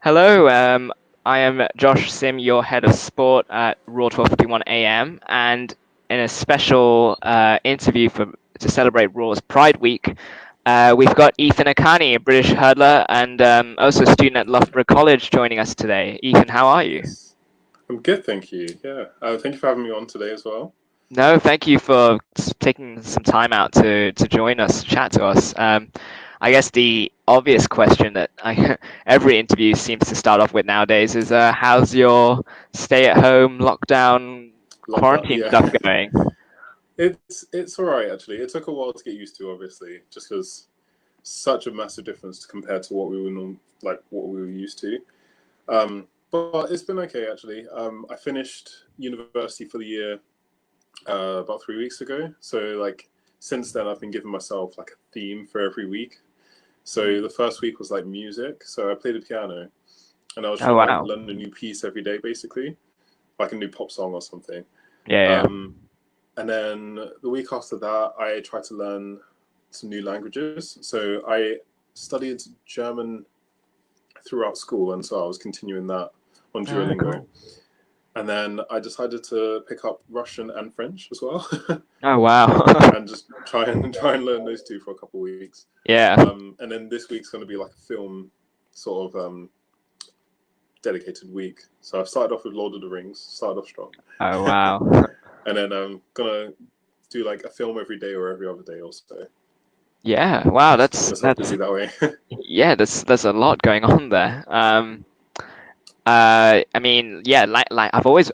Hello, I am Josh Sim, your head of sport at Raw 12:51 AM, and in a special interview to celebrate Raw's Pride Week, we've got Ethan Akanni, a British hurdler and also a student at Loughborough College, joining us today. Ethan, how are you? Yes. I'm good, thank you. Yeah. Thank you for having me on today as well. No, thank you for taking some time out to join us, chat to us. I guess the obvious question that every interview seems to start off with nowadays is, how's your stay-at-home lockdown Lockdown, quarantine yeah. stuff going? It's all right actually. It took a while to get used to, obviously, just because such a massive difference compared to what we were what we were used to. But it's been okay actually. I finished university for the year about 3 weeks ago. So since then, I've been giving myself like a theme for every week. So the first week was like music. So I played the piano, and I was Oh trying to like wow, learn a new piece every day, basically, like a new pop song or something. yeah, yeah. Um, and then the week after that, I tried to learn some new languages. So I studied German throughout school, and so I was continuing that on Duolingo. Cool. And then I decided to pick up Russian and French as well, Oh wow, and just try and learn those two for a couple of weeks. yeah. And then this week's going to be like a film sort of dedicated week. So I've started off with Lord of the Rings, started off strong, Oh wow, and then I'm gonna do like a film every day or every other day or so. yeah. Wow, Just keep that's myself that's busy that way. yeah, there's a lot going on there. I mean, yeah, like I've always,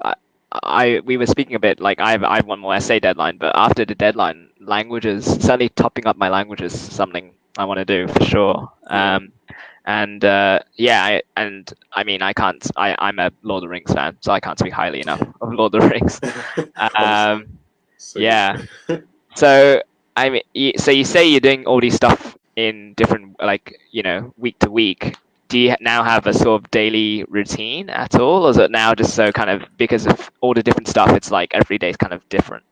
we were speaking a bit like I have one more essay deadline, but after the deadline, languages certainly topping up my languages is something I want to do for sure. Yeah. And yeah, I mean I'm a Lord of the Rings fan, so I can't speak highly enough of Lord of the Rings. Honestly, Um, so yeah, good. so I mean, so you say you're doing all these stuff in different, like, week to week. Do you now have a sort of daily routine at all, or is it now just so kind of because of all the different stuff, it's like every day is kind of different?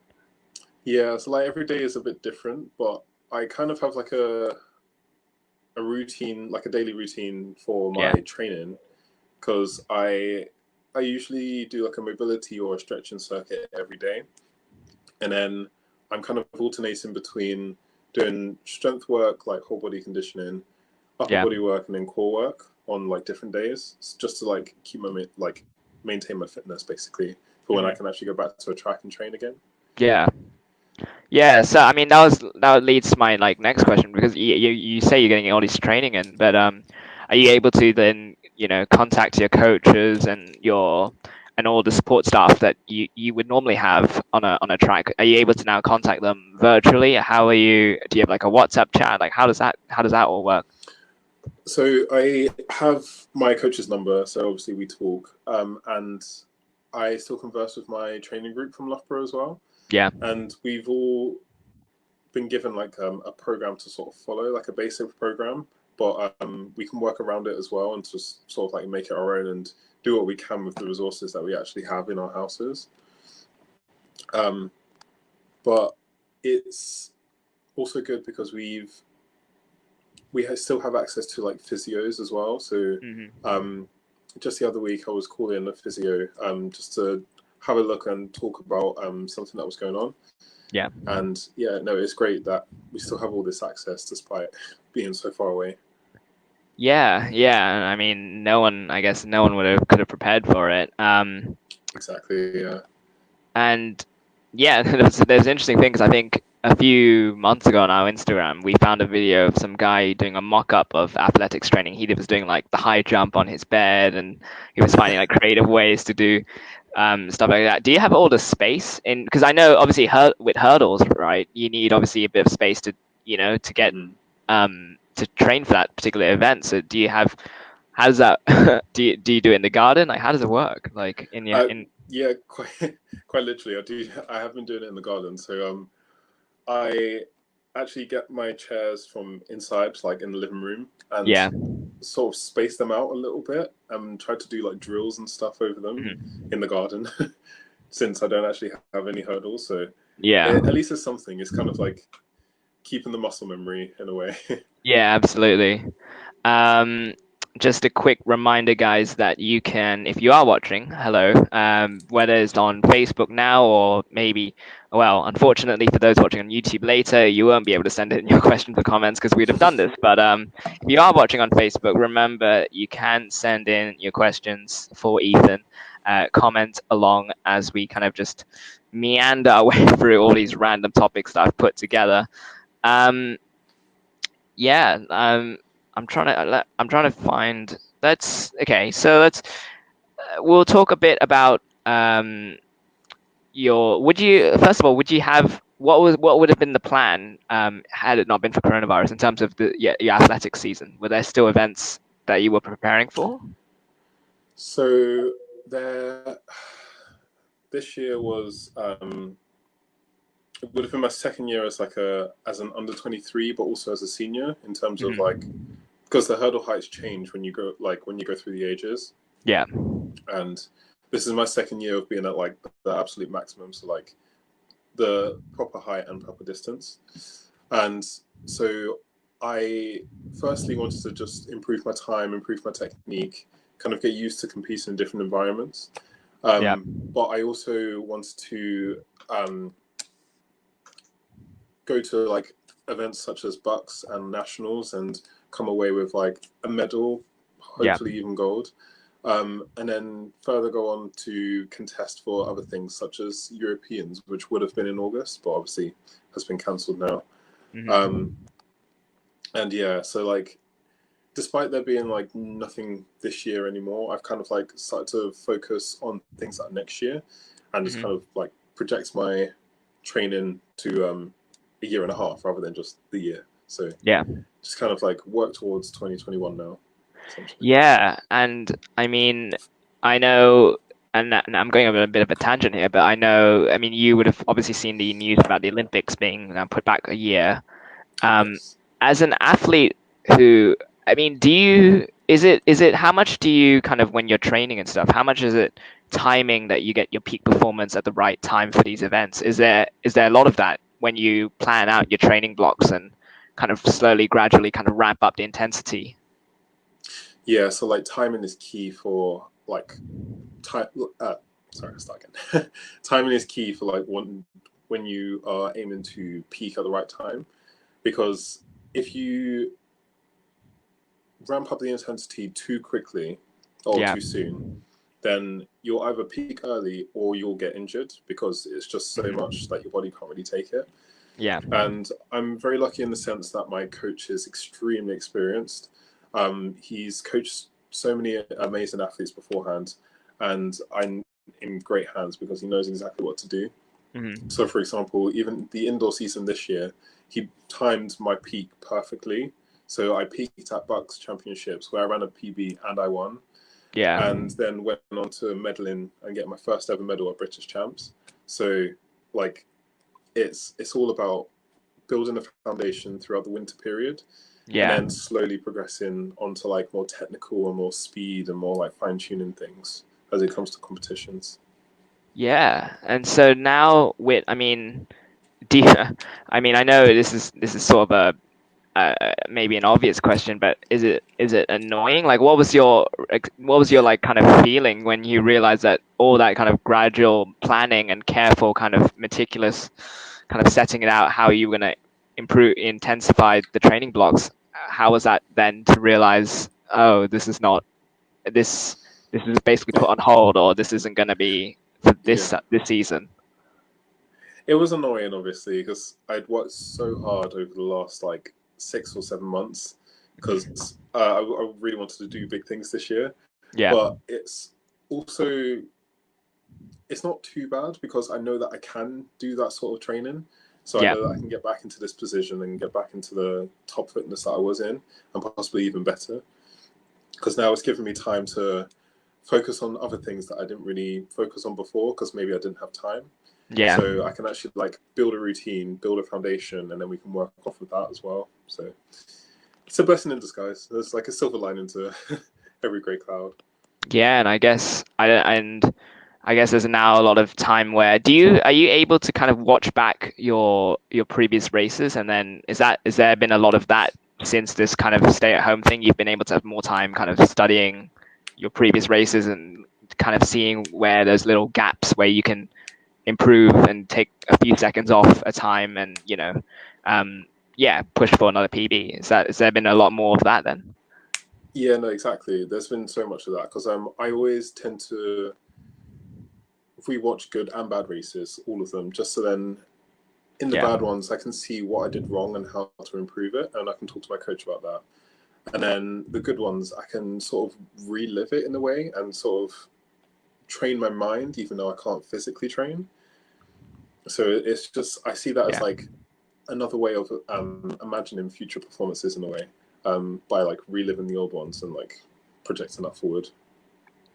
Yeah, so like every day is a bit different, but I kind of have like a routine, like a daily routine for Yeah, my training, because I usually do like a mobility or a stretching circuit every day, and then I'm kind of alternating between doing strength work, like whole body conditioning, upper yeah, body work, and then core work on like different days, just to like keep like maintain my fitness basically for when I hmm can actually go back to a track and train again. yeah, yeah. So I mean, that leads to my like next question, because you say you're getting all this training in, but are you able to then contact your coaches and all the support staff that you would normally have on a track? Are you able to now contact them virtually? How are you? Do you have like a WhatsApp chat? Like how does that all work? So I have my coach's number, so obviously we talk, and I still converse with my training group from Loughborough as well, Yeah, and we've all been given like a program to sort of follow, like a basic program, but we can work around it as well and just sort of like make it our own and do what we can with the resources that we actually have in our houses. Um, but it's also good because still have access to like physios as well. So hmm um, just the other week, I was calling a physio just to have a look and talk about something that was going on. yeah. And yeah, no, it's great that we still have all this access despite being so far away. Yeah, yeah. I mean, I guess no one could have prepared for it. Exactly. Yeah. And yeah, there's an interesting thing, because I think a few months ago on our Instagram, we found a video of some guy doing a mock-up of athletics training. He was doing like the high jump on his bed, and he was finding like creative ways to do stuff like that. Do you have all the space in? Because I know obviously with hurdles, right? You need obviously a bit of space to get Mm-hmm. to train for that particular event. So do you have? How does that? Do you do it in the garden? Like how does it work? Like in your Uh, in? yeah, quite quite literally. I have been doing it in the garden. So I actually get my chairs from inside, like in the living room, and Yeah. sort of space them out a little bit and try to do like drills and stuff over them Mhm. in the garden since I don't actually have any hurdles. So Yeah. at least it's something. It's kind of like keeping the muscle memory in a way. Yeah, absolutely. Um, just a quick reminder, guys, that you can, if you are watching, hello, whether it's on Facebook now or maybe, well, unfortunately for those watching on YouTube later, you won't be able to send in your questions or comments because we'd have done this. But if you are watching on Facebook, remember you can send in your questions for Ethan, comment along as we kind of just meander our way through all these random topics that I've put together. Um, yeah, I'm trying to find. Let's okay. So let's we'll talk a bit about your. Would you first of all would you have what would have been the plan had it not been for coronavirus in terms of the your athletic season? Were there still events that you were preparing for? So there, this year was it would have been my second year as as an under 23, but also as a senior in terms of like Hmm. because the hurdle heights change when you go through the ages, Yeah, and this is my second year of being at like the absolute maximum, so like the proper height and proper distance, and so I firstly wanted to just improve my time, improve my technique, kind of get used to competing in different environments. yeah, But I also wanted to go to like events such as Bucks and Nationals and come away with like a medal, yeah, hopefully even gold. And then further go on to contest for other things such as Europeans, which would have been in August, but obviously has been cancelled now. Um, hmm, and yeah, so like despite there being like nothing this year anymore, I've kind of like started to focus on things like next year and just kind hmm. of like project my training to a year and a half rather than just the year. So Yeah. just kind of like work towards 2021 now, essentially. Yeah, and I mean, I know, and I'm going on a bit of a tangent here, but I know, I mean, you would have obviously seen the news about the Olympics being put back a year. Um, Yes. as an athlete who, I mean, is it, how much do you kind of, when you're training and stuff, how much is it timing that you get your peak performance at the right time for these events? Is there a lot of that when you plan out your training blocks and kind of slowly, gradually kind of ramp up the intensity? Yeah. So like timing is key for like time. Sorry, I start again. Timing is key for like when you are aiming to peak at the right time, because if you ramp up the intensity too quickly or Yeah. too soon, then you'll either peak early or you'll get injured because it's just so much Mhm. that your body can't really take it. Yeah. And I'm very lucky in the sense that my coach is extremely experienced. He's coached so many amazing athletes beforehand, and I'm in great hands because he knows exactly what to do. So, Mhm. for example, even the indoor season this year, he timed my peak perfectly. So I peaked at Bucks Championships where I ran a PB and I won, Yeah. and then went on to medaling and get my first ever medal at British Champs. So, like, it's all about building a foundation throughout the winter period, and Yeah. then slowly progressing onto like more technical and more speed and more like fine tuning things as it comes to competitions. Yeah. And so now with, I mean, do you, I mean, I know this is sort of maybe an obvious question, but is it annoying? Like, what was your like kind of feeling when you realized that all that kind of gradual planning and careful kind of meticulous kind of setting it out how you were gonna intensify the training blocks? How was that then to realize, oh, this this is basically put on hold, or this isn't gonna be for Yeah, this season? it was annoying obviously because I'd worked so hard over the last like 6 or 7 months Mhm. because I really wanted to do big things this year, Yeah. but also it's not too bad because I know that I can do that sort of training. So I Yeah. know that I can get back into this position and get back into the top fitness that I was in and possibly even better. Because now it's given me time to focus on other things that I didn't really focus on before because maybe I didn't have time. Yeah. So I can actually like build a routine, build a foundation, and then we can work off of that as well. So it's a blessing in disguise. There's like a silver lining to every grey cloud. Yeah, and I guess there's now a lot of time where do you are you able to kind of watch back your previous races, and then is there been a lot of that since this kind of stay-at-home thing, you've been able to have more time kind of studying your previous races and kind of seeing where there's little gaps where you can improve and take a few seconds off a time and, um, yeah, push for another PB. Has there been a lot more of that then? Yeah, no, exactly. There's been so much of that because I always tend to rewatch good and bad races, all of them, just so then in the Yeah, bad ones I can see what I did wrong and how to improve it, and I can talk to my coach about that. And then the good ones, I can sort of relive it in a way and sort of train my mind, even though I can't physically train. So it's just I see that as yeah. like another way of imagining future performances in a way, by like reliving the old ones and like projecting that forward.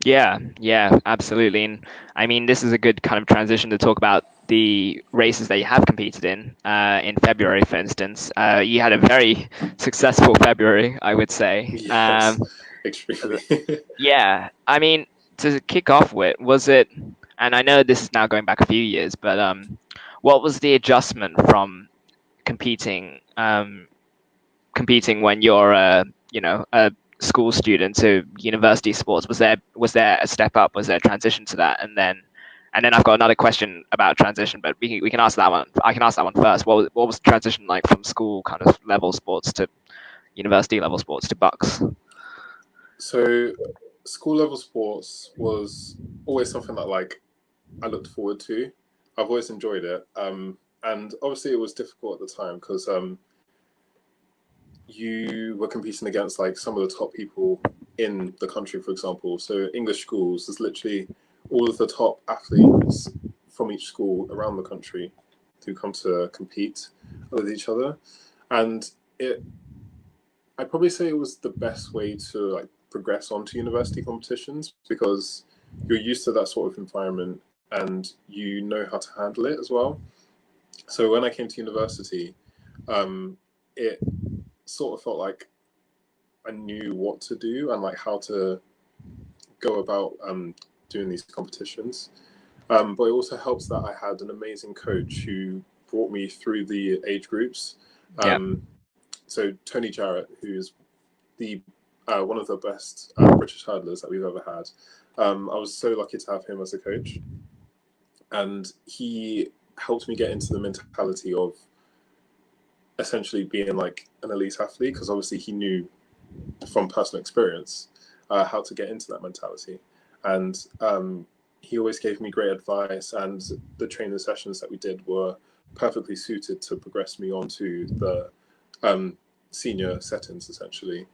Yeah, yeah, absolutely. And I mean, this is a good kind of transition to talk about the races that you have competed in February, for instance. You had a very successful February, I would say. Yes, extremely. Yeah, I mean, to kick off with, was it, and I know this is now going back a few years, but what was the adjustment from competing competing when you're a school student to university sports? Was there a step up? Was there a transition to that? And then I've got another question about transition, but we can ask that one. I can ask that one first. What was the transition like from school kind of level sports to university level sports to Bucks? So school level sports was always something that like I looked forward to. I've always enjoyed it. And obviously it was difficult at the time because you were competing against like some of the top people in the country, for example. So English schools, there's literally all of the top athletes from each school around the country who come to compete with each other. And it I'd probably say it was the best way to like progress onto university competitions because you're used to that sort of environment and you know how to handle it as well. So when I came to university, it sort of felt like I knew what to do and like how to go about doing these competitions. But it also helps that I had an amazing coach who brought me through the age groups. Yeah. Um, so Tony Jarrett, who is the one of the best British hurdlers that we've ever had. I was so lucky to have him as a coach, and he helped me get into the mentality of essentially being like an elite athlete because obviously he knew from personal experience how to get into that mentality, and he always gave me great advice, and the training sessions that we did were perfectly suited to progress me onto the senior settings essentially.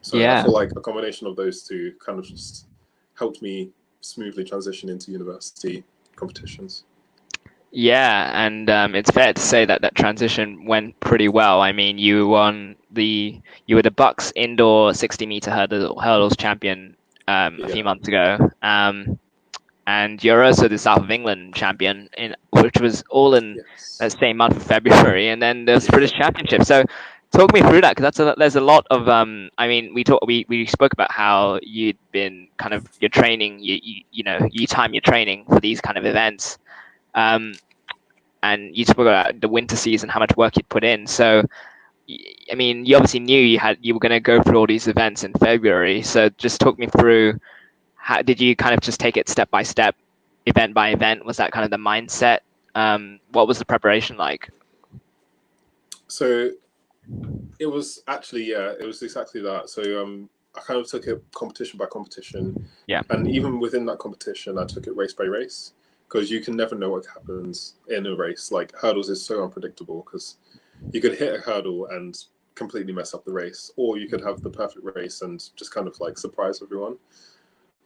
So I Yeah. feel like a combination of those two kind of just helped me smoothly transition into university competitions. Yeah, and it's fair to say that that transition went pretty well. I mean, you were the Bucks indoor 60-meter hurdles champion a few Yeah. months ago, and you're also the South of England champion, which was all in that Yes. same month of February, and then there's Yeah. British Championship. So, talk me through that because there's a lot of I mean, we spoke about how you'd been kind of your training, you time your training for these kind of events. Um, and you spoke about the winter season, how much work you'd put in. So, I mean, you obviously knew you were going to go through all these events in February. So, just talk me through how did you kind of just take it step by step, event by event? Was that kind of the mindset? What was the preparation like? So it was actually, yeah, it was exactly that. So I kind of took it competition by competition, Yeah, and even within that competition, I took it race by race because you can never know what happens in a race. Like hurdles is so unpredictable because you could hit a hurdle and completely mess up the race, or you could have the perfect race and just kind of like surprise everyone.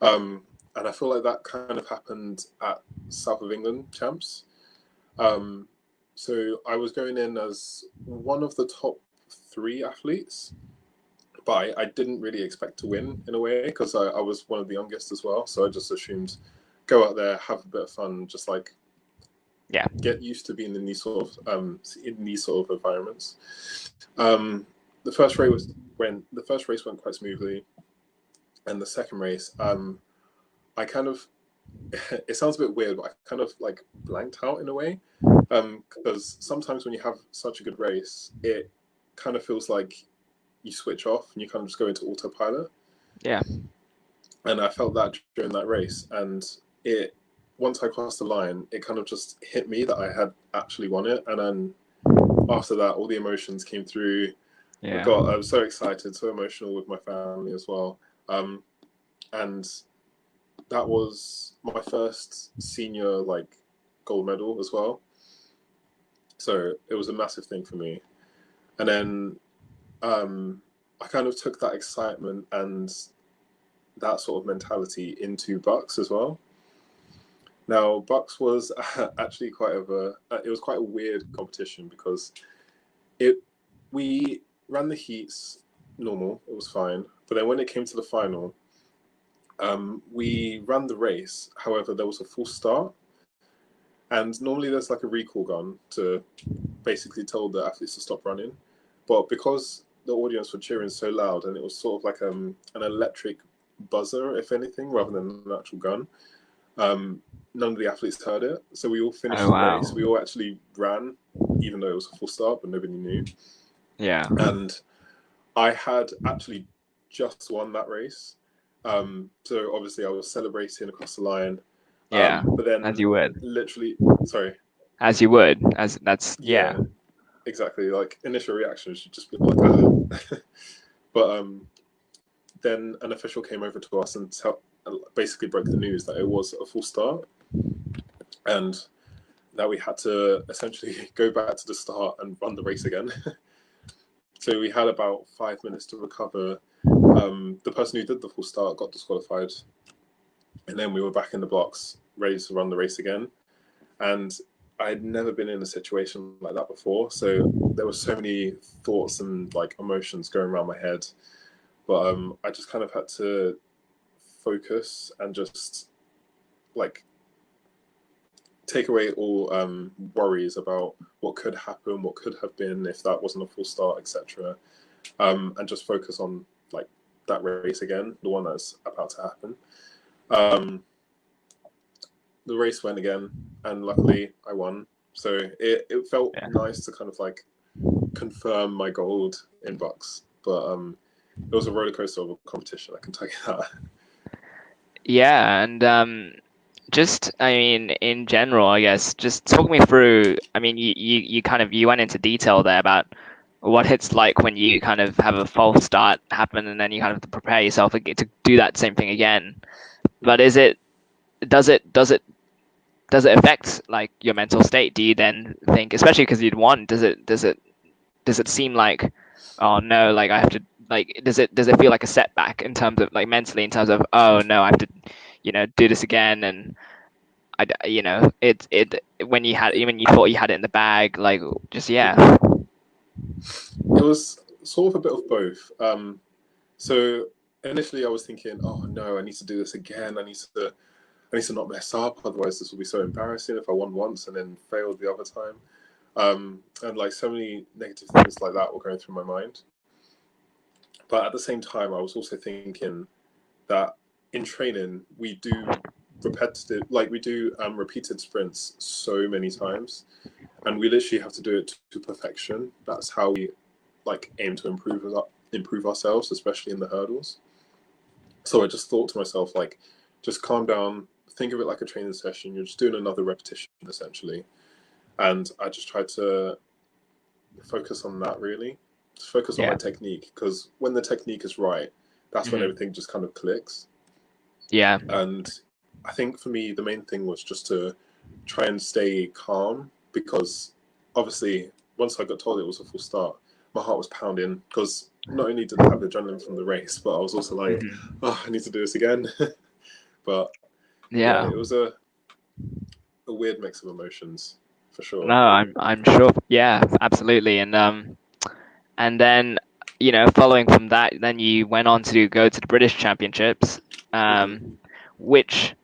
And I feel like that kind of happened at South of England champs. Um, so I was going in as one of the top three athletes, but I didn't really expect to win in a way because I was one of the youngest as well. So I just assumed go out there, have a bit of fun, just like yeah, get used to being in these sort of environments. Um, the first race went quite smoothly, and the second race, I kind of it sounds a bit weird, but I kind of like blanked out in a way because sometimes when you have such a good race, it kind of feels like you switch off and you kind of just go into autopilot. Yeah. And I felt that during that race, and it once I crossed the line, it kind of just hit me that I had actually won it. And then after that, all the emotions came through. Yeah. I was so excited, so emotional with my family as well. And that was my first senior like gold medal as well. So it was a massive thing for me. And then I kind of took that excitement and that sort of mentality into Bucks as well. Now, Bucks was actually it was quite a weird competition because it we ran the heats normal, it was fine, but then when it came to the final, we ran the race. However, there was a full start, and normally there's like a recall gun to basically tell the athletes to stop running, but because the audience were cheering so loud and it was sort of like an electric buzzer, if anything, rather than an actual gun. None of the athletes heard it, so we all finished Oh, the wow. race. We all actually ran, even though it was a full start, but nobody knew. Yeah. And I had actually just won that race, so obviously I was celebrating across the line. Yeah. But As then, you would. literally, sorry, As you would. As that's yeah. yeah, exactly. Like initial reaction should just be like, ah. But then an official came over to us and basically broke the news that it was a full start, and that we had to essentially go back to the start and run the race again. So we had about 5 minutes to recover. The person who did the full start got disqualified, and then we were back in the box, ready to run the race again. And I'd never been in a situation like that before, so there were so many thoughts and like emotions going around my head. But I just kind of had to focus and just like take away all worries about what could happen, what could have been if that wasn't a full start, etc. And just focus on like that race again, the one that's about to happen. Um, the race went again, and luckily I won. So it felt Yeah. nice to kind of like confirm my gold in Bucks, but it was a roller coaster of a competition. I can tell you that. Yeah, and just I mean, in general, I guess, just talk me through. I mean, you kind of you went into detail there about what it's like when you kind of have a false start happen, and then you kind of have to prepare yourself to do that same thing again. But is it does it does it does it affect like your mental state? Do you then think, especially because you'd won, does it seem like, oh no, like I have to, like does it feel like a setback in terms of like mentally, in terms of, oh no, I have to, do this again? And it when you had, even you thought you had it in the bag, like, just yeah. It was sort of a bit of both. So initially I was thinking, oh no, I need to do this again. I need to not mess up, otherwise this will be so embarrassing if I won once and then failed the other time. And like so many negative things like that were going through my mind. But at the same time, I was also thinking that in training we do repeated sprints so many times, and we literally have to do it to perfection. That's how we like aim to improve ourselves, especially in the hurdles. So I just thought to myself, like, just calm down, think of it like a training session. You're just doing another repetition essentially, and I just tried to focus on that really, just focus on Yeah. my technique, because when the technique is right, that's when Hmm. everything just kind of clicks. Yeah. And I think for me, the main thing was just to try and stay calm, because obviously once I got told it was a full start, my heart was pounding, because not only did I have adrenaline from the race, but I was also like, Hmm. oh, I need to do this again. But yeah, Yeah. it was a weird mix of emotions for No, sure. I'm sure. Yeah, absolutely. And then, following from that, then you went on to go to the British Championships, Hmm. which,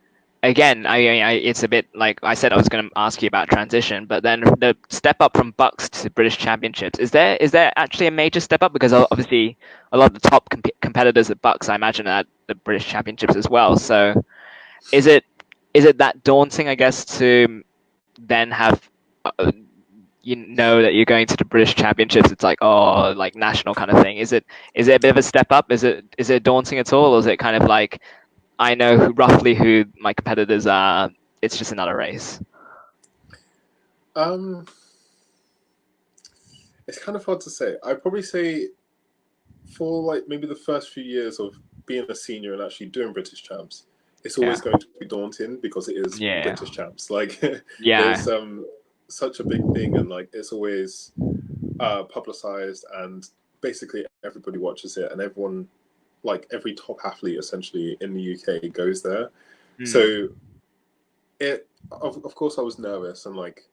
again, it's a bit like I said, I was going to ask you about transition, but then the step up from Bucks to British Championships, is there actually a major step up? Because obviously, a lot of the top competitors at Bucks, I imagine, are at the British Championships as well. So, is it is it that daunting, I guess, to then have you know that you're going to the British Championships, it's like, oh, like national kind of thing. Is it a bit of a step up? Is it daunting at all, or is it kind of like I know roughly who my competitors are? It's just another race. Um, it's kind of hard to say. I'd probably say for like maybe the first few years of being a senior and actually doing British champs, it's Yeah, always going to be daunting because it is yeah, British champs. Like yeah, it's such a big thing, and like it's always publicized, and basically everybody watches it, and everyone, like every top athlete essentially in the UK goes there. mm, So of course I was nervous, and like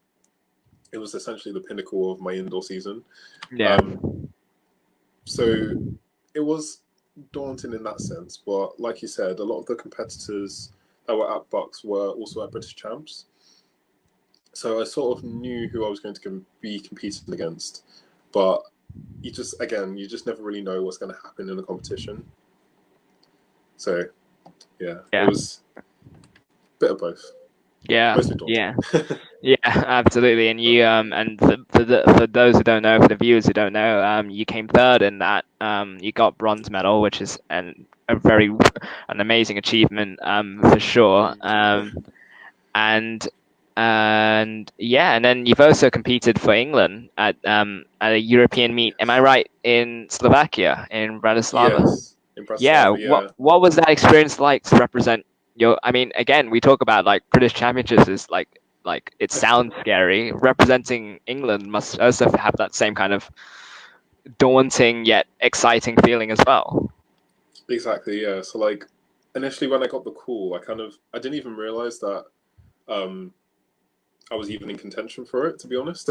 it was essentially the pinnacle of my indoor season. yeah, Um, so it was daunting in that sense, but like you said, a lot of the competitors that were at Bucks were also at British champs. So I sort of knew who I was going to be competing against, but you just never really know what's going to happen in the competition. So yeah, it yeah, was a bit of both, yeah, mostly daunting. yeah. Yeah, absolutely. And you and for those who don't know, for the viewers who don't know, you came third in that. You got bronze medal, which is an amazing achievement for sure. Thank you. And yeah, and then you've also competed for England at a European meet. Am I right, in Slovakia, in Bratislava? Yes, in Yeah, Bratislava, yeah. what was that experience like to represent your? I mean, again, we talk about like British Championships is like it sounds scary. Representing England must also have that same kind of daunting yet exciting feeling as well. Exactly, yeah. So like initially when I got the call, I didn't even realize that um I was even in contention for it, to be honest.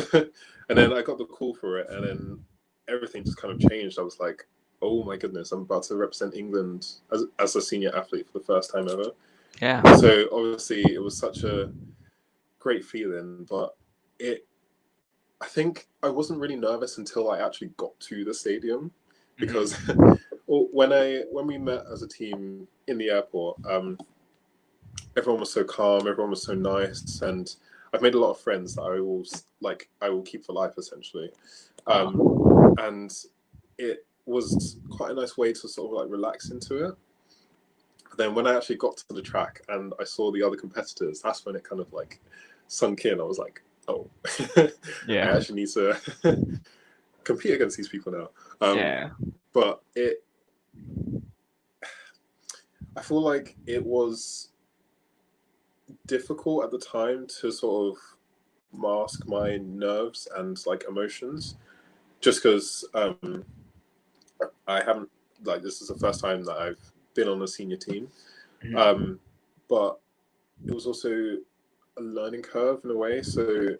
And then I got the call for it, and then everything just kind of changed. I was like, oh my goodness, I'm about to represent England as a senior athlete for the first time ever. Yeah. So obviously it was such a great feeling, but it I think I wasn't really nervous until I actually got to the stadium because Hmm. when we met as a team in the airport, everyone was so calm, everyone was so nice, and I've made a lot of friends that I will keep for life essentially. Um, Oh. and it was quite a nice way to sort of like relax into it. But then when I actually got to the track and I saw the other competitors, that's when it kind of like sunk in. I was like, oh, I Yeah. actually need to compete against these people now. Yeah. But I feel like it was difficult at the time to sort of mask my nerves and like emotions, just because I haven't like this is the first time that I've been on a senior team, Mhm. um, but it was also a learning curve in a way. So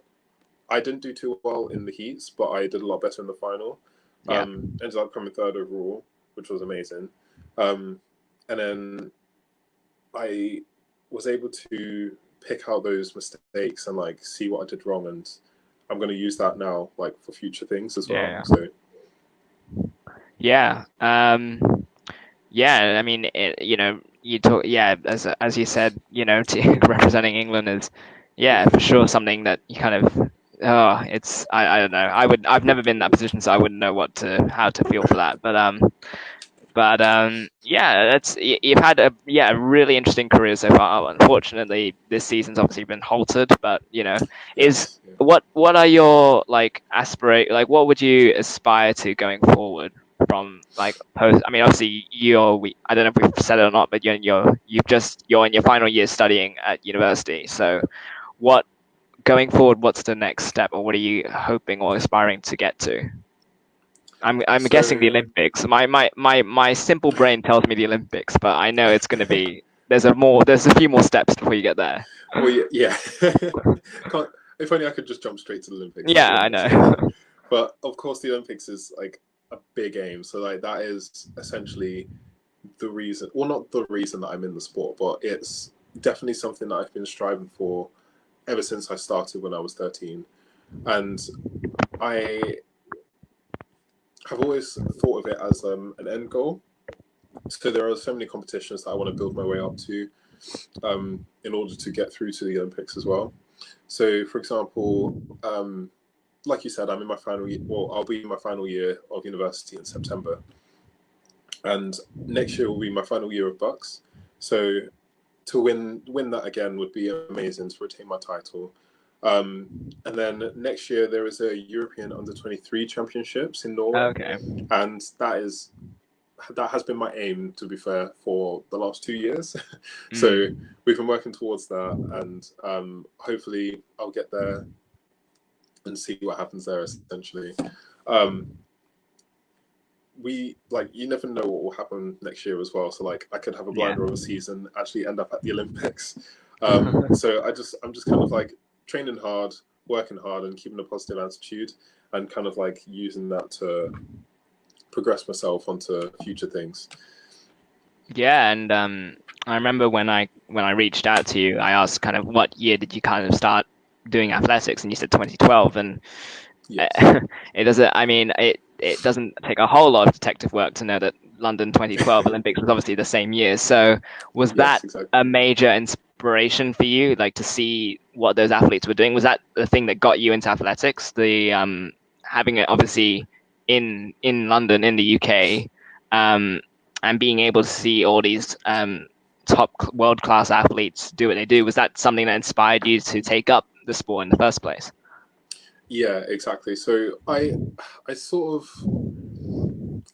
I didn't do too well in the heats, but I did a lot better in the final. Yeah. Ended up coming third overall, which was amazing. Um, and then I was able to pick out those mistakes and like see what I did wrong, and I'm going to use that now like for future things as well. Yeah. So Yeah. Yeah. I mean, you talk. Yeah, as you said, representing England is, yeah, for sure something that you kind of. Oh, I don't know. I've never been in that position, so I wouldn't know how to feel for that. But yeah, you've had a really interesting career so far. Unfortunately, this season's obviously been halted, but is yes, yeah. what are your like aspirate like what would you aspire to going forward from like post? I mean, obviously I don't know if we've said it or not, but you're in your final year studying at university. So, what going forward? What's the next step, or what are you hoping or aspiring to get to? I'm guessing the So Olympics. My simple brain tells me the Olympics, but I know it's going to be there's a few more steps before you get there. well, yeah. Can't, if only I could just jump straight to the Olympics. That'd Yeah, be I amazing. know. But of course, the Olympics is like a big aim. So like that is essentially the reason, well, not the reason that I'm in the sport, but it's definitely something that I've been striving for ever since I started when I was 13. And I have always thought of it as an end goal. So there are so many competitions that I want to build my way up to in order to get through to the Olympics as well. So, for example, like you said, I'm in my final year. Well, I'll be in my final year of university in September, and next year will be my final year of Bucks. So to win that again would be amazing, to retain my title. And then next year there is a European Under-23 Championships in Norway, Okay. and that has been my aim, to be fair, for the last 2 years. So Mm. we've been working towards that, and hopefully I'll get there and see what happens there. Essentially, um, we like you never know what will happen next year as well. So like I could have a Yeah. blinder of a season, actually end up at the Olympics. So I'm just kind of like training hard, working hard, and keeping a positive attitude, and kind of like using that to progress myself onto future things. Yeah, and I remember when I reached out to you, I asked kind of what year did you kind of start doing athletics, and you said 2012, and Yes. it doesn't. I mean, it doesn't take a whole lot of detective work to know that London 2012 Olympics was obviously the same year. So was that Yes, exactly. a major inspiration for you, like to see what those athletes were doing? Was that the thing that got you into athletics? The having it obviously in London in the UK, um, and being able to see all these top world class athletes do what they do. Was that something that inspired you to take up the sport in the first place? Yeah, exactly. So I sort of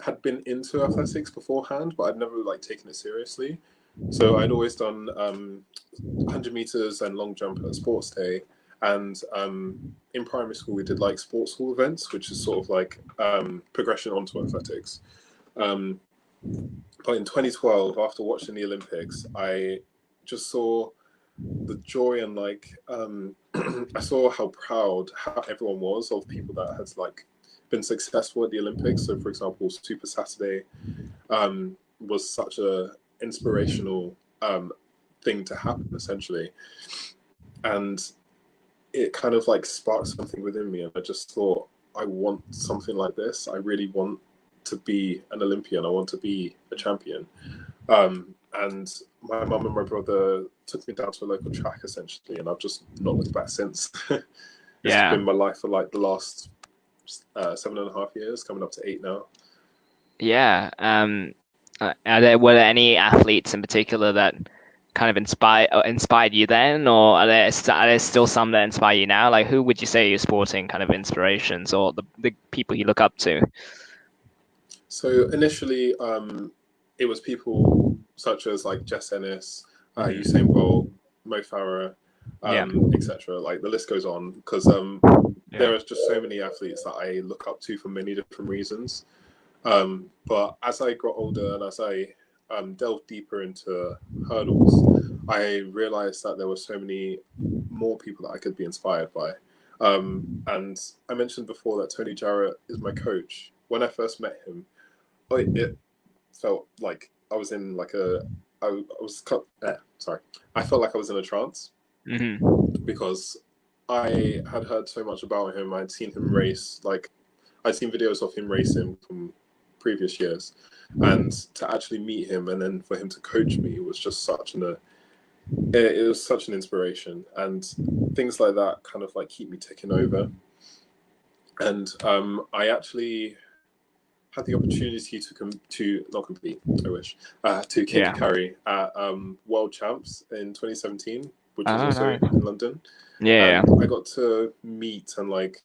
had been into athletics beforehand, but I'd never like taken it seriously. So I'd always done 100 meters and long jump at sports day, and in primary school we did like sports hall events, which is sort of like progression onto athletics. Um, but in 2012, after watching the Olympics, I just saw the joy and like I saw how proud how everyone was of people that had like been successful at the Olympics. So, for example, Super Saturday was such a inspirational thing to happen, essentially, and it kind of like sparked something within me, and I just thought, I want something like this. I really want to be an Olympian. I want to be a champion. And my mum and my brother took me down to a local track, essentially, and I've just not looked back since. This has Yeah. been my life for like the last 7.5 years, coming up to 8 now. Yeah. Were there any athletes in particular that kind of inspired you then, or are there still some that inspire you now? Like, who would you say are your sporting kind of inspirations, or the people you look up to? So initially, it was people such as like Jess Ennis, Hmm. Usain Bolt, Mo Farah, Yeah. etc. Like the list goes on, because Yeah. there are just so many athletes that I look up to for many different reasons. But as I got older and as I delved deeper into hurdles, I realized that there were so many more people that I could be inspired by. And I mentioned before that Tony Jarrett is my coach. When I first met him, it felt like I was in like I was sorry, I felt like I was in a trance, Hmm. because I had heard so much about him. I'd seen him race, like I'd seen videos of him racing from previous years, and to actually meet him and then for him to coach me was just it was such an inspiration, and things like that kind of like keep me ticking over. And I actually had the opportunity to not compete. I wish to kick Yeah. carry at World Champs in 2017, which was Oh, also nice. in London, Yeah. and I got to meet and like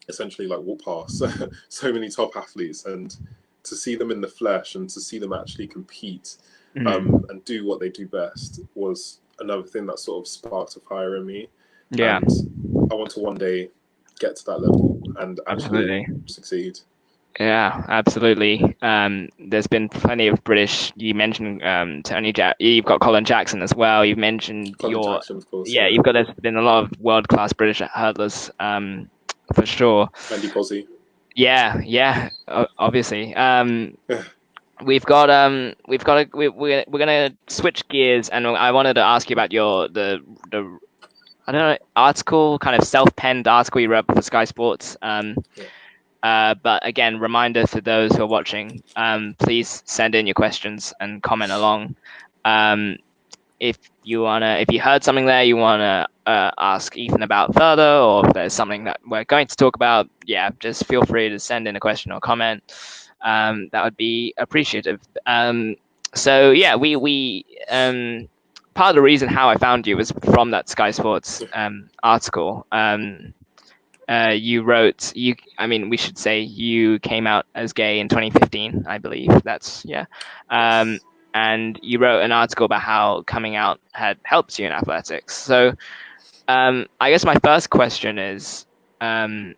essentially like walk past so many top athletes, and to see them in the flesh and to see them actually compete Hmm. and do what they do best was another thing that sort of sparked a fire in me, Yeah. and I want to one day get to that level and actually Absolutely. succeed. Yeah, absolutely. There's been plenty of British. You mentioned Tony Jack. You've got Colin Jackson as well. You've mentioned Colin Jackson, of course, yeah. yeah. You've got there's been a lot of world class British hurdlers, for sure. Andy Posey. Yeah, yeah. Obviously. Yeah. We're gonna switch gears, and I wanted to ask you about the I don't know, article, kind of self-penned article you wrote for Sky Sports. But again, reminder for those who are watching, please send in your questions and comment along. Um, if you heard something there you wanna ask Ethan about further, or if there's something that we're going to talk about, yeah, just feel free to send in a question or comment. That would be appreciative. So yeah, we part of the reason how I found you was from that Sky Sports article. You wrote I mean, we should say you came out as gay in 2015, I believe. That's yeah. Um, Yes. and you wrote an article about how coming out had helped you in athletics. So I guess my first question is, um,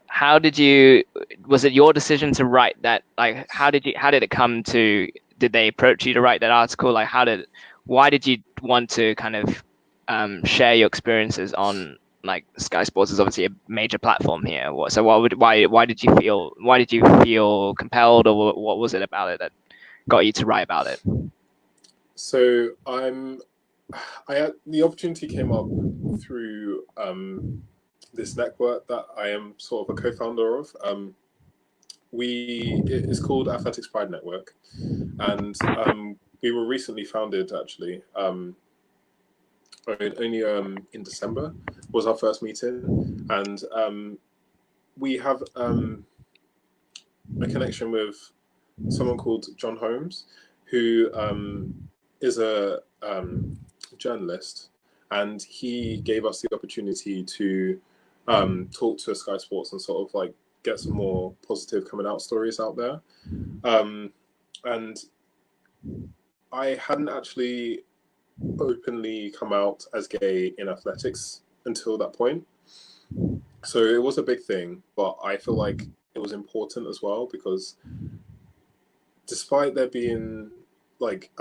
how did you, was it your decision to write that? Like, how did it come to, did they approach you to write that article? Like, why did you want to kind of share your experiences on, like, Sky Sports is obviously a major platform here. So why did you feel compelled, or what was it about it that got you to write about it? So the opportunity came up through this network that I am sort of a co-founder of. It's called Athletics Pride Network, and we were recently founded actually. Only in December was our first meeting, and we have a connection with someone called John Holmes, who is a journalist, and he gave us the opportunity to talk to Sky Sports and sort of like get some more positive coming out stories out there. And I hadn't actually openly come out as gay in athletics until that point. So it was a big thing, but I feel like it was important as well because despite there being like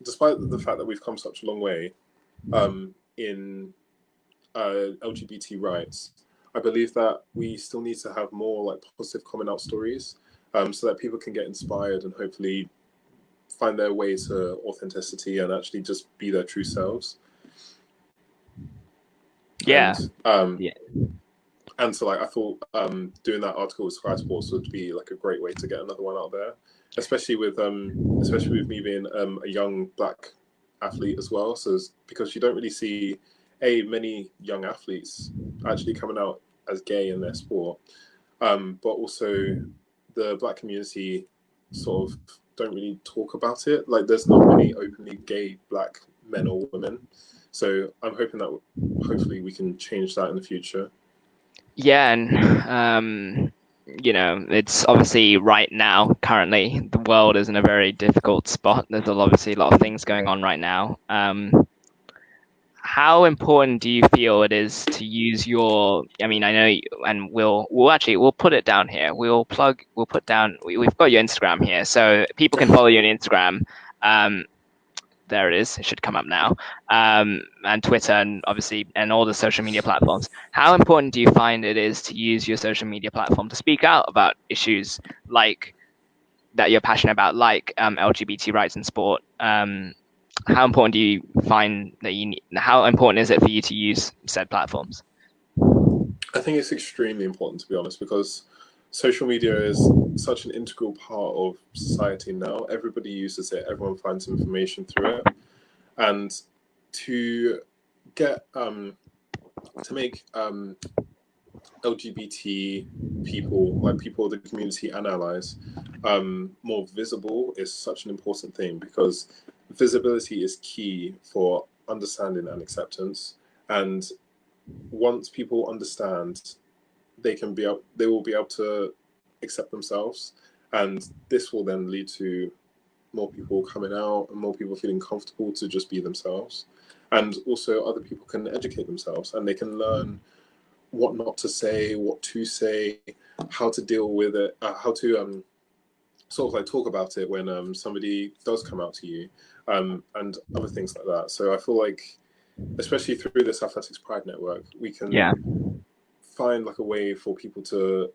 despite the fact that we've come such a long way in LGBT rights, I believe that we still need to have more like positive coming out stories, so that people can get inspired and hopefully find their way to authenticity and actually just be their true selves. Yeah, And yeah, and so like I thought doing that article with Sky Sports would be like a great way to get another one out there, especially with me being a young black athlete as well. So because you don't really see many young athletes actually coming out as gay in their sport, but also the black community sort of don't really talk about it. Like there's not many openly gay black men or women. So I'm hoping that hopefully we can change that in the future. yeah, and it's obviously right now, currently, the world is in a very difficult spot. There's obviously a lot of things going on right now. How important do you feel it is to use your, I mean, I know and we'll put it down here. We'll put down, we've got your Instagram here, so people can follow you on Instagram. Um, there it is. It should come up now. And Twitter, and obviously, and all the social media platforms. How important do you find it is to use your social media platform to speak out about issues like that you're passionate about, like LGBT rights in sport? How important do you find that you need? How important is it for you to use said platforms? I think it's extremely important, to be honest, because social media is such an integral part of society now. Everybody uses it, everyone finds information through it. And to get to make LGBT people, like people of the community and allies, more visible is such an important thing because visibility is key for understanding and acceptance. And once people understand, they will be able to accept themselves, and this will then lead to more people coming out and more people feeling comfortable to just be themselves. And also, other people can educate themselves and they can learn what not to say, what to say, how to deal with it, how to sort of like talk about it when somebody does come out to you, and other things like that. So I feel like, especially through this Athletics Pride Network, we can Yeah, find like a way for people to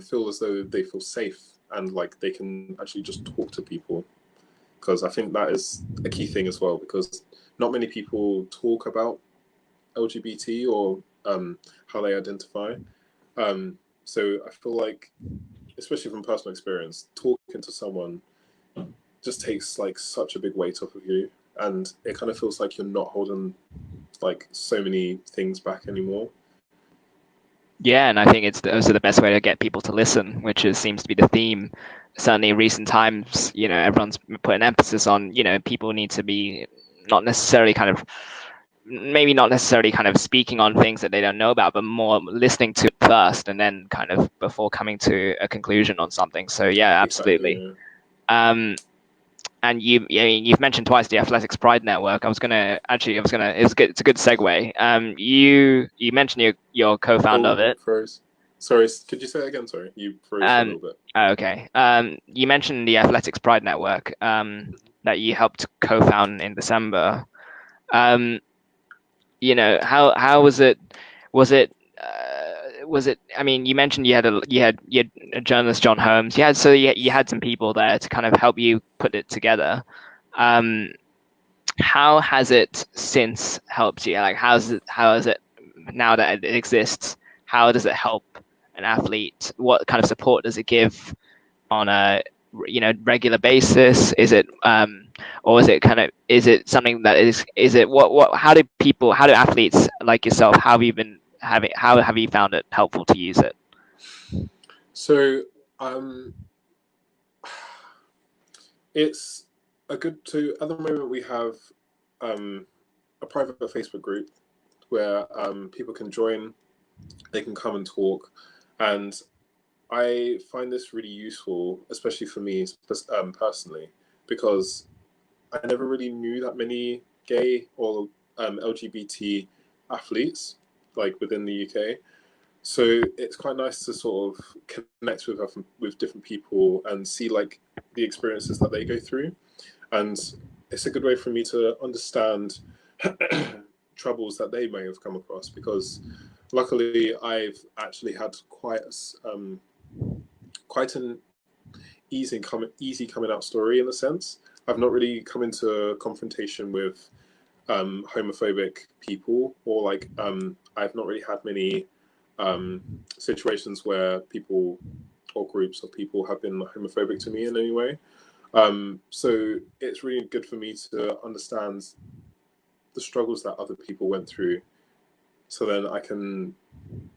feel as though they feel safe and like they can actually just talk to people, because I think that is a key thing as well, because not many people talk about LGBT or how they identify. So I feel like, especially from personal experience, talking to someone just takes like such a big weight off of you, and it kind of feels like you're not holding like so many things back anymore. Yeah, and I think it's also the best way to get people to listen, which seems to be the theme. Certainly, in recent times, everyone's put an emphasis on, people need to be not necessarily kind of, maybe not necessarily kind of speaking on things that they don't know about, but more listening to it first and then kind of before coming to a conclusion on something. So yeah, absolutely. Exactly. Um, and you've mentioned twice the Athletics Pride Network. It's good. It's a good segue. You mentioned you're co-founder of Oh, it. froze. Sorry, could you say it again? Sorry, you froze for a Um, little bit. okay. You mentioned the Athletics Pride Network that you helped co-found in December. Um, how was it? Was it? Was it? I mean, you mentioned you had a journalist, John Holmes. You had some people there to kind of help you put it together. Um, how has it since helped you? Like, how is it now that it exists? How does it help an athlete? What kind of support does it give on a regular basis? Is it or is it something that is it what how do athletes like yourself, how have you found it helpful to use it? So, um, it's a good to at the moment we have um, a private Facebook group where people can join, they can come and talk, and I find this really useful, especially for me personally, because I never really knew that many gay or LGBT athletes like within the UK. So it's quite nice to sort of connect with different people and see like the experiences that they go through, and it's a good way for me to understand troubles that they may have come across because luckily I've actually had quite an easy coming out story in a sense. I've not really come into confrontation with homophobic people, or like I've not really had many situations where people or groups of people have been homophobic to me in any way. So it's really good for me to understand the struggles that other people went through, so then I can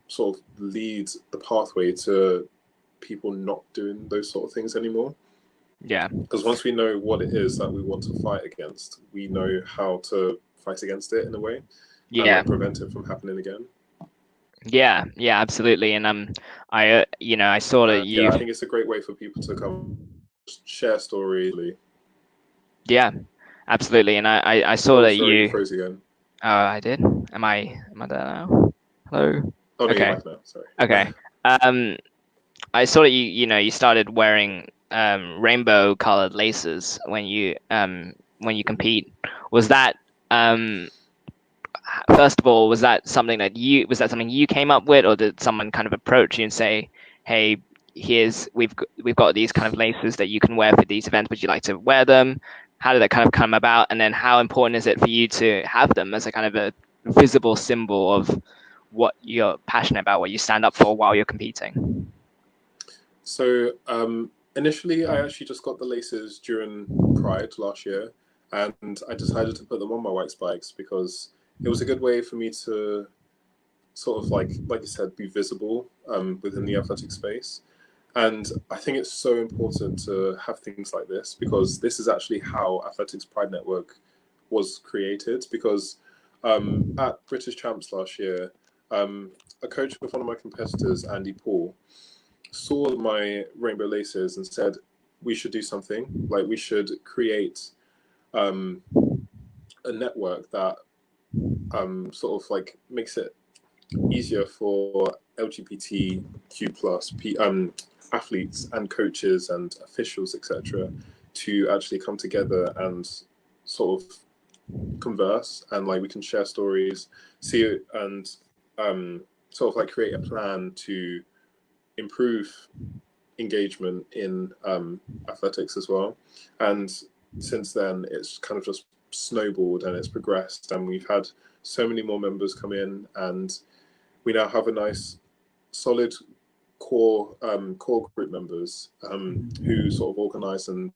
sort of lead the pathway to people not doing those sort of things anymore. Yeah, Because once we know what it is that we want to fight against, we know how to fight against it in a way and yeah, like prevent it from happening again. yeah, absolutely. And I saw that And yeah, you've I think it's a great way for people to come share stories. yeah, absolutely. And I saw Oh, that sorry, you you froze again. oh, I did. Am I there now? Hello. Oh no, you're Okay. back now. Sorry. Okay. um I saw that you started wearing rainbow colored laces when you compete. Was that um first of all, was that something you came up with, or did someone kind of approach you and say, "Hey, we've got these kind of laces that you can wear for these events. Would you like to wear them?" How did that kind of come about? And then how important is it for you to have them as a kind of a visible symbol of what you're passionate about, what you stand up for while you're competing? So initially, I actually just got the laces during Pride last year, and I decided to put them on my white spikes because it was a good way for me to sort of like you said, be visible within the athletic space. And I think it's so important to have things like this because this is actually how Athletics Pride Network was created. Because at British Champs last year, a coach with one of my competitors, Andy Paul, saw my rainbow laces and said, we should do something. Like, we should create um, a network that sort of like makes it easier for LGBTQ plus athletes and coaches and officials, etc., to actually come together and sort of converse, and like we can share stories, see it, and sort of like create a plan to improve engagement in athletics as well. And since then, it's kind of just snowballed and it's progressed, and we've had so many more members come in, and we now have a nice, solid core group members who sort of organise and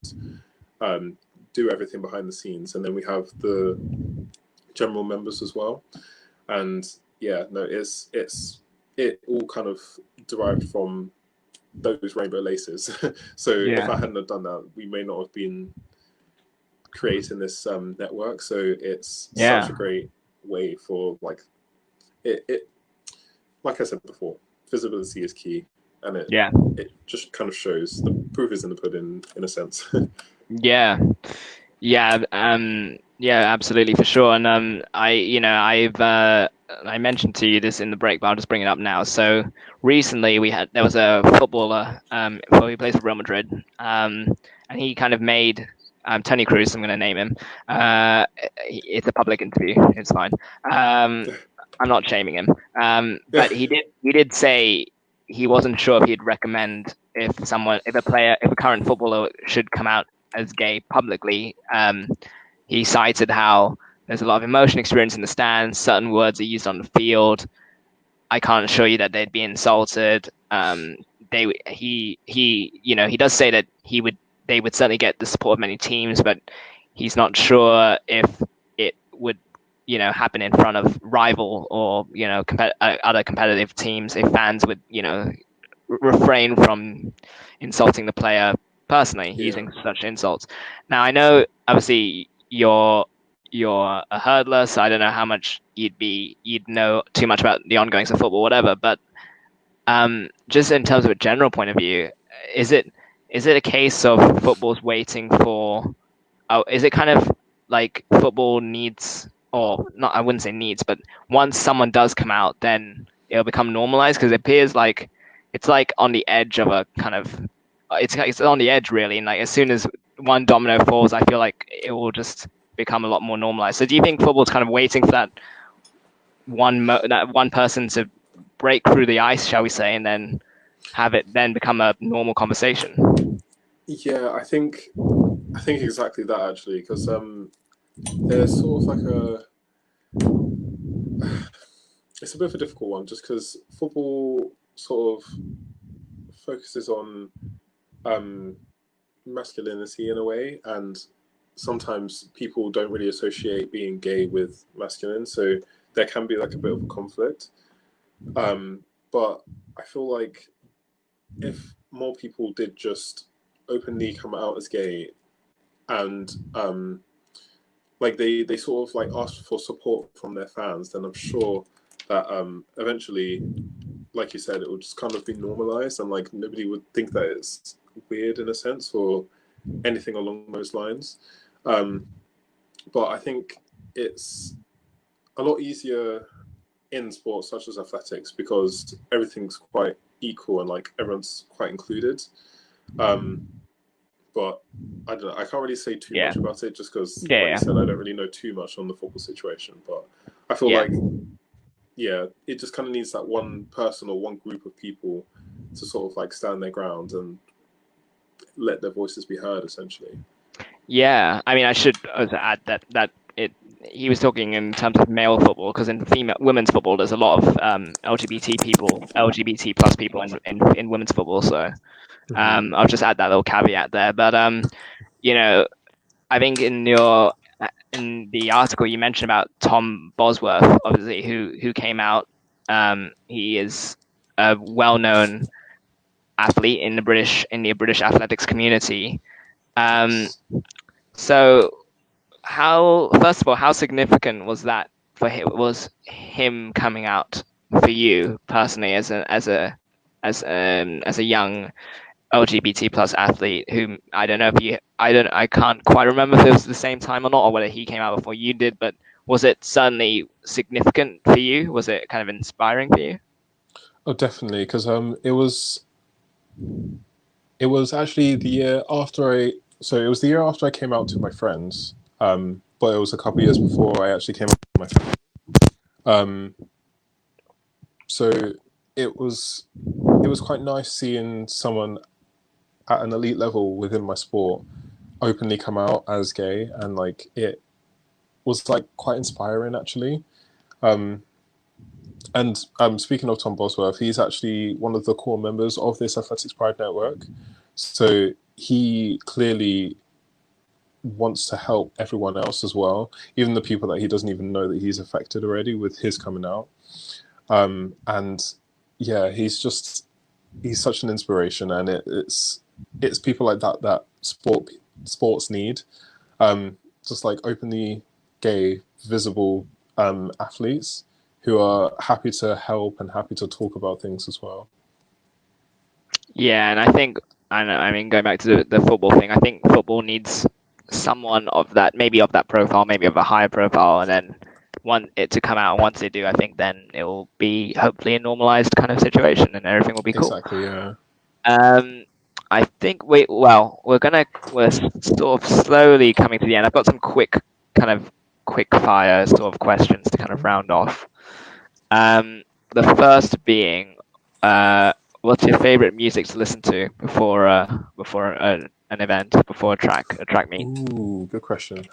do everything behind the scenes, and then we have the general members as well. And yeah, no, it all kind of derived from those rainbow laces. So if Yeah. I hadn't have done that, we may not have been creating this network. So it's such Yeah. a great way for like it like I said before, visibility is key, and Yeah. it just kind of shows the proof is in the pudding in a sense. Yeah. Yeah, absolutely for sure. And I mentioned to you this in the break, but I'll just bring it up now. So recently there was a footballer well, he plays for Real Madrid, and he kind of made Tony Cruz. I'm going to name him. It's a public interview. It's fine. I'm not shaming him. But he did say he wasn't sure if he'd recommend if a current footballer should come out as gay publicly. He cited how there's a lot of emotion experience in the stands. Certain words are used on the field. I can't assure you that they'd be insulted. He does say that they would certainly get the support of many teams, but he's not sure if it would happen in front of rival or other competitive teams if fans would refrain from insulting the player personally Yeah. using such insults. Now I know obviously you're a hurdler, so I don't know how much you'd know too much about the ongoings of football, whatever. But just in terms of a general point of view, is it a case of football's waiting for? Oh, is it kind of like football needs, or not? I wouldn't say needs, but once someone does come out, then it'll become normalized because it appears like it's like on the edge of a kind of it's on the edge really, and like as soon as one domino falls, I feel like it will just become a lot more normalized. So do you think football's kind of waiting for that one person to break through the ice, shall we say, and then have it then become a normal conversation? Yeah, I think exactly that actually, because there's sort of like it's a bit of a difficult one, just because football sort of focuses on um, masculinity in a way, and sometimes people don't really associate being gay with masculine, so there can be like a bit of a conflict. But I feel like if more people did just openly come out as gay and like they sort of like asked for support from their fans, then I'm sure that eventually, like you said, it would just kind of be normalized, and like nobody would think that it's weird in a sense or anything along those lines. Um, but I think it's a lot easier in sports such as athletics because everything's quite equal and like everyone's quite included. Um, but I don't know. I can't really say too Yeah, much about it just because, like you yeah, said, I don't really know too much on the football situation. But I feel yeah. like, yeah, it just kind of needs that one person or one group of people to sort of like stand their ground and let their voices be heard, essentially. Yeah, I mean, I should also add that it. He was talking in terms of male football because in women's football, there's a lot of LGBT plus people in women's football. So Mm-hmm. I'll just add that little caveat there. But you know, I think in the article you mentioned about Tom Bosworth, obviously who came out. He is a well-known athlete in the British athletics community. Um, so how first of all, how significant was that for him? Was him coming out for you personally as a young LGBT plus athlete who I don't know if you I can't quite remember if it was the same time or not or whether he came out before you did, but was it certainly significant for you? Was it kind of inspiring for you? Oh, definitely, because it was actually the year after it was the year after I came out to my friends, but it was a couple of years before I actually came out to my family. Um, so it was quite nice seeing someone at an elite level within my sport openly come out as gay, and like it was like quite inspiring actually. Um, and speaking of Tom Bosworth, he's actually one of the core members of this Athletics Pride Network. So he clearly wants to help everyone else as well, even the people that he doesn't even know that he's affected already with his coming out. And yeah, he's such an inspiration, and it's people like that that sports need. Just like openly gay, visible athletes who are happy to help and happy to talk about things as well. Yeah, and I think I mean going back to the football thing, I think football needs someone of that, maybe of that profile, maybe of a higher profile, and then want it to come out. And once they do, I think then it will be hopefully a normalized kind of situation, and everything will be cool. Exactly. Yeah. Um, I think we're sort of slowly coming to the end. I've got some quick fire sort of questions to kind of round off. Um, the first being, what's your favorite music to listen to before an event, before a track meet? Ooh, good question.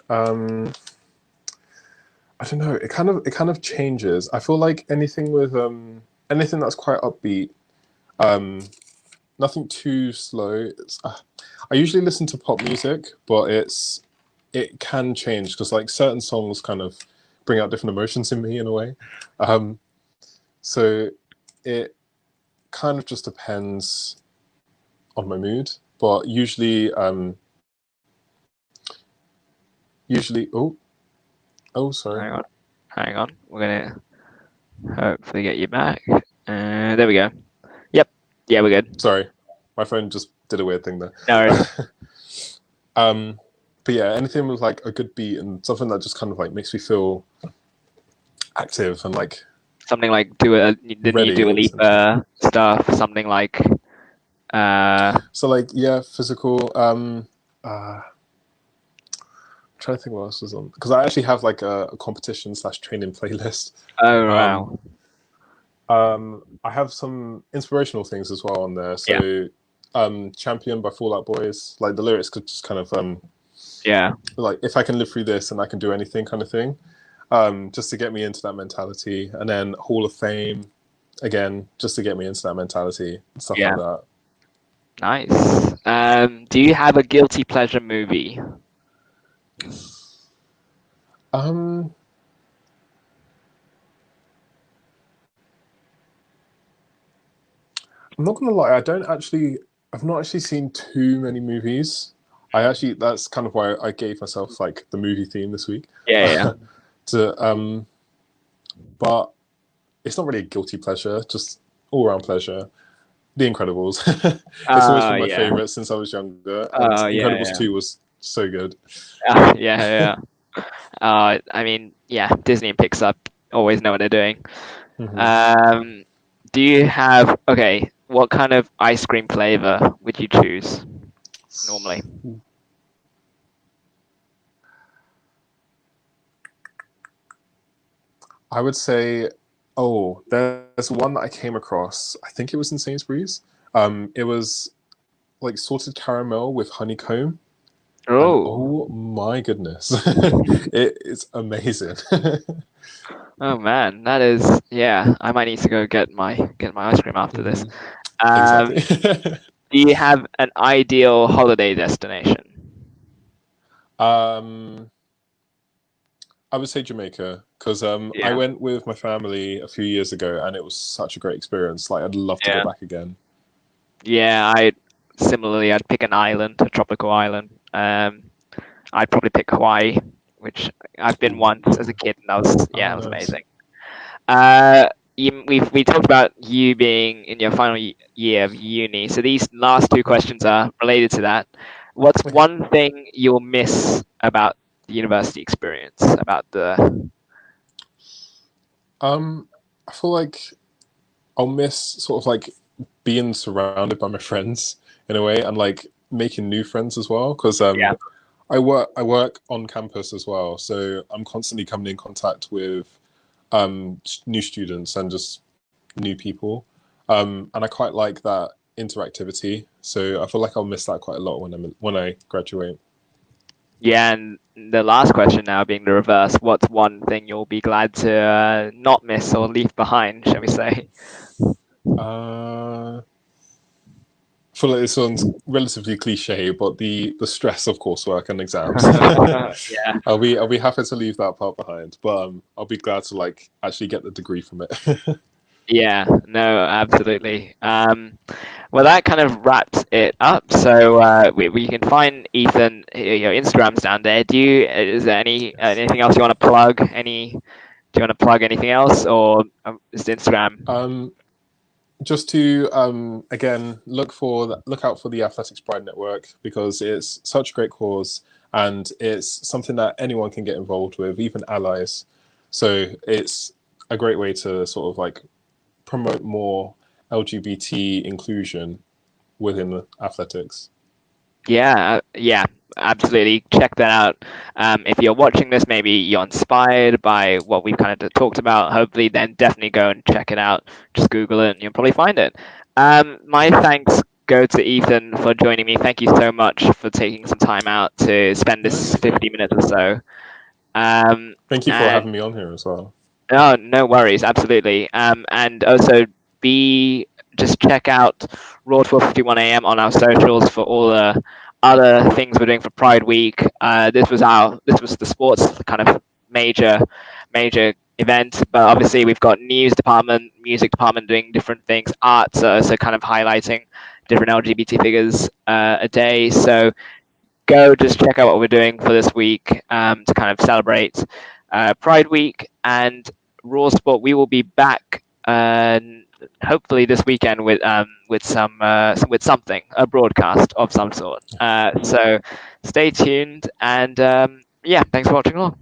I don't know. It kind of changes. I feel like anything that's quite upbeat, um, nothing too slow. I usually listen to pop music, but it can change because like certain songs kind of bring out different emotions in me in a way. Um, so it kind of just depends on my mood, but usually oh sorry. Hang on. We're gonna hopefully get you back. There we go. Yep. Yeah, we're good. Sorry, my phone just did a weird thing there. No worries. um, but yeah, anything with like a good beat and something that just kind of like makes me feel active and like Something like the new ready, Dua essentially. Lipa stuff. Something like So like yeah, physical. Trying to think what else was on because I actually have like a competition slash training playlist. oh Um, wow. I have some inspirational things as well on there. Yeah. So, "Champion" by Fall Out Boys, like the lyrics could just kind of Yeah. like if I can live through this and I can do anything kind of thing, just to get me into that mentality. And then Hall of Fame again, just to get me into that mentality and stuff like Yeah. that. Nice. Do you have a guilty pleasure movie? Um, I'm not gonna lie, I've not actually seen too many movies. That's kind of why I gave myself like the movie theme this week. Yeah, yeah. to But it's not really a guilty pleasure, just all around pleasure. The Incredibles. It's always been my Yeah. favorite since I was younger, and Yeah, Incredibles yeah. 2 was so good. Yeah, yeah. I mean, yeah, Disney and Pixar always know what they're doing. Hmm. Um, do you have, okay, what kind of ice cream flavor would you choose normally? I would say, oh, there's one that I came across. I think it was in Sainsbury's. It was like salted caramel with honeycomb, and Oh, oh my goodness, it's amazing. oh man, that is, yeah, I might need to go get my ice cream after this. Hmm. Um, Exactly. do you have an ideal holiday destination? um, I would say Jamaica because I Yeah, went with my family a few years ago and it was such a great experience. Like I'd love to go yeah, back again. yeah. I'd pick an island, a tropical island. I'd probably pick Hawaii, which I've been Ooh, once as a kid, and oh, it was nice. amazing. We talked about you being in your final year of uni, so these last two questions are related to that. What's Okay. one thing you'll miss about the university experience? About the I feel like I'll miss sort of like being surrounded by my friends in a way and like making new friends as well because Yeah, I work on campus as well, so I'm constantly coming in contact with new students and just new people, and I quite like that interactivity. So I feel like I'll miss that quite a lot when I graduate. yeah, and the last question now being the reverse. What's one thing you'll be glad to not miss or leave behind, shall we say? Uh, feel like this one's relatively cliche, but the stress of coursework and exams. Yeah. I'll be happy to leave that part behind, but I'll be glad to like actually get the degree from it. Yeah, no, absolutely. Well, that kind of wraps it up. So we can find Ethan. Your Instagram's down there. Is there Yes. anything else you want to plug? Do you want to plug anything else, or is Instagram? Just to again look out for the Athletics Pride Network because it's such a great cause and it's something that anyone can get involved with, even allies. So it's a great way to sort of like promote more LGBT inclusion within the athletics. Yeah, yeah, absolutely. Check that out. If you're watching this, maybe you're inspired by what we've kind of talked about. Hopefully, then definitely go and check it out. Just Google it, and you'll probably find it. My thanks go to Ethan for joining me. Thank you so much for taking some time out to spend No, this it's okay. 50 minutes or so. Um, Thank you for and having me on here as well. Oh, no worries, absolutely. And also be just check out Raw 12:51 a.m. on our socials for all the other things we're doing for Pride Week. This was the sports kind of major major event, but obviously we've got news department, music department doing different things, arts, so kind of highlighting different LGBT figures a day. So go just check out what we're doing for this week to kind of celebrate Pride Week and Raw Sport. We will be back hopefully this weekend with with something, a broadcast of some sort. So stay tuned and yeah, thanks for watching along.